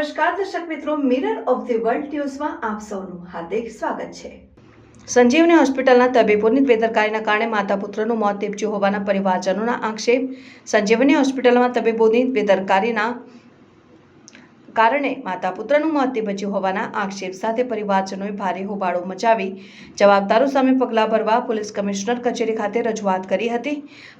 નમસ્કાર દર્શક મિત્રો, મિરર ઓફ ધી વર્લ્ડ ન્યૂઝમાં આપ સૌનું હાર્દિક સ્વાગત છે। સંજીવની હોસ્પિટલના તબીબોની બેદરકારીના કારણે માતા પુત્રનું મોત નીપજ્યું હોવાના પરિવારજનોના આક્ષેપ। સંજીવની હોસ્પિટલમાં તબીબોની બેદરકારીના કારણે માતા પુત્રનું મોત નીપજ્યું હોવાના આક્ષેપ સાથે પરિવારજનોએ ભારે હોબાળો મચાવી જવાબદારો સામે પગલાં ભરવા પોલીસ કમિશનર કચેરી ખાતે રજૂઆત કરી હતી।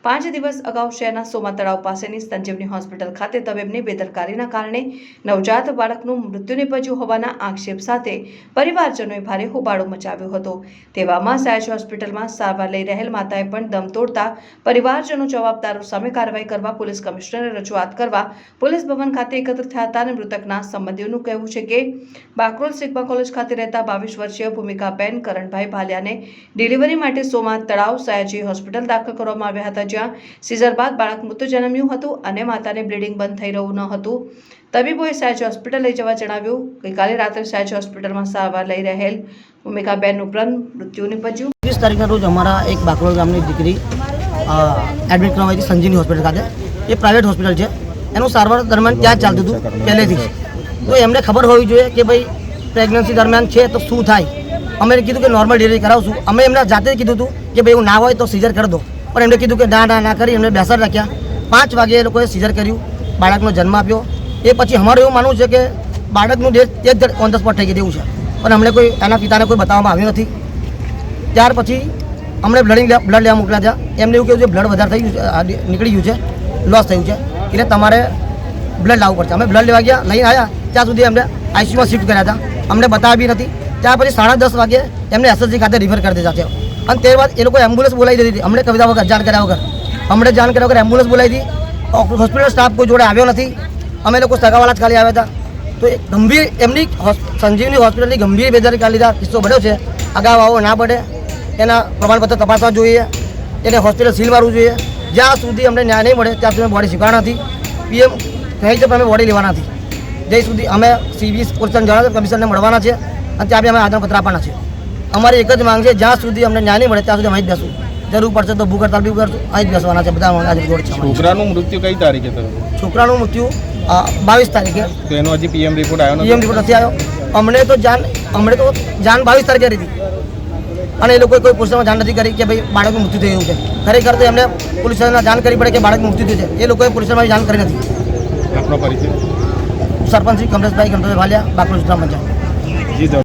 5 દિવસ અગાઉ શહેરના સોમા તળાવ પાસેની સંજીવની હોસ્પિટલ ખાતે તબીબની બેદરકારીના કારણે નવજાત બાળકનું મૃત્યુ નીપજ્યું હોવાના આક્ષેપ સાથે પરિવારજનોએ ભારે હોબાળો મચાવ્યો હતો। તેવામાં સયાજી હોસ્પિટલમાં સારવાર લઈ રહેલ માતાએ પણ દમ તોડતા પરિવારજનો જવાબદારો સામે કાર્યવાહી કરવા પોલીસ કમિશનરે રજૂઆત કરવા પોલીસ ભવન ખાતે એકત્ર થયા હતા અને મૃતક સંબંધીઓનું કહેવું છે કે બાકરોલ સિગ્મા કોલેજ ખાતે રહેતા 22 વર્ષીય ભૂમિકાબેન કરણભાઈ ભાલિયાને ડિલિવરી માટે સોમા તળાવ સયાજી હોસ્પિટલ દાખલ કરવામાં આવ્યા હતા, જ્યાં સીઝર બાદ બાળક મૃત્યુ જન્મ્યું હતું અને માતાને બ્લીડિંગ બંધ થઈ રહ્યું ન હતું। તબીબોએ સયાજી હોસ્પિટલ લઈ જવા જણાવ્યું। ગઈકાલે રાત્રે સયાજી હોસ્પિટલમાં સારવાર લઈ રહેલ ભૂમિકાબેનનું પણ મૃત્યુ નીપજ્યું। 20 તારીખના રોજ અમારા એક બાકરોલ ગામની દીકરી એડમિટ કરવામાં આવી સંજીવની હોસ્પિટલ ખાતે। એ પ્રાઇવેટ હોસ્પિટલ છે, એનું સારવાર દરમિયાન ત્યાં ચાલતું હતું પહેલેથી। તો એમને ખબર હોવી જોઈએ કે ભાઈ પ્રેગ્નન્સી દરમિયાન છે તો શું થાય। અમે કીધું કે નોર્મલ ડિલિવરી કરાવશું। અમે એમને જાતે કીધું હતું કે ભાઈ એવું ના હોય તો સીઝર કરી દો, પણ એમને કીધું કે ના કરી એમને બેસાડ રાખ્યા। 5 વાગે એ લોકોએ સીઝર કર્યું, બાળકનો જન્મ આપ્યો। એ પછી અમારું એવું માનવું છે કે બાળકનું ડેથ ઓન ધ સ્પોટ થઈ ગયું છે, પણ અમને કોઈ એના પિતાને કોઈ બતાવવામાં આવ્યું નથી। ત્યાર પછી અમને બ્લડ લેવા મોકલ્યા હતા। એમને એવું કહ્યું છે બ્લડ વધારે થઈ ગયું, નીકળી ગયું છે, લોસ થયું છે, એટલે તમારે બ્લડ લાવવું પડશે। અમે બ્લડ લેવા ગયા, લઈને આવ્યા, ત્યાં સુધી અમને આઈસીયુમાં શિફ્ટ કર્યા હતા, અમને બતાવી નથી। ત્યાર પછી 10:30 વાગે એમને એસએસજી ખાતે રિફર કરી દીધા છે। અને ત્યારબાદ એ લોકો એમ્બ્યુલન્સ બોલાવી દીધી હતી, અમને કવિતા વગર જાણ કર્યા વગર એમ્બ્યુલન્સ બોલાવી હતી। હોસ્પિટલ સ્ટાફ કોઈ જોડે આવ્યો નથી, અમે લોકો સગાવાળા જ ખાલી આવ્યા હતા। તો એ ગંભીર એમની સંજીવની હોસ્પિટલની ગંભીર બેદરકારીના કિસ્સો બન્યો છે। અગાઉ આવો ના પડે, એના પ્રમાણપત્ર તપાસવા જોઈએ, એને હોસ્પિટલ સીલ મારવું જોઈએ। જ્યાં સુધી અમને ન્યાય નહીં મળે ત્યાં સુધી બોડી સ્વીકારવા નથી। પીએમ કહે છે પણ અમે બોડી લેવાના નથી। જ્યાં સુધી અમે સીવી પોલીસને જણાવ્યું કમિશનરને મળવાના છે અને ત્યાં બી અમે આવેદનપત્ર આપવાના છે। અમારી એક જ માંગ છે, જ્યાં સુધી અમને ન્યાય નહીં મળે ત્યાં સુધી અમે જ બેસું। જરૂર પડશે તો ભૂખ હડતાલ બી કરશું, અહીં જ બેસવાના છે બધા। છોકરાનું મૃત્યુ કઈ તારીખે થયું? છોકરાનું મૃત્યુ 22 તારીખે। તો એનો હજી પીએમ રિપોર્ટ આવ્યો નથી? પીએમ રિપોર્ટ નથી આવ્યો। અમને તો જાણ 22 તારીખે કરી હતી અને એ લોકોએ કોઈ પોલીસમાં જાણ નથી કરી કે ભાઈ બાળકનું મૃત્યુ થયું છે। ખરેખર તો એમને પોલીસને જાણ કરવી પડે કે બાળકનું મૃત્યુ થયું છે, એ લોકોએ પોલીસમાં જાણ કરી નથી। આપનો પરિચય? સરપંચ શ્રી કમલેશભાઈ ભાલિયા, બાકરોલ ગ્રામ પંચાયત।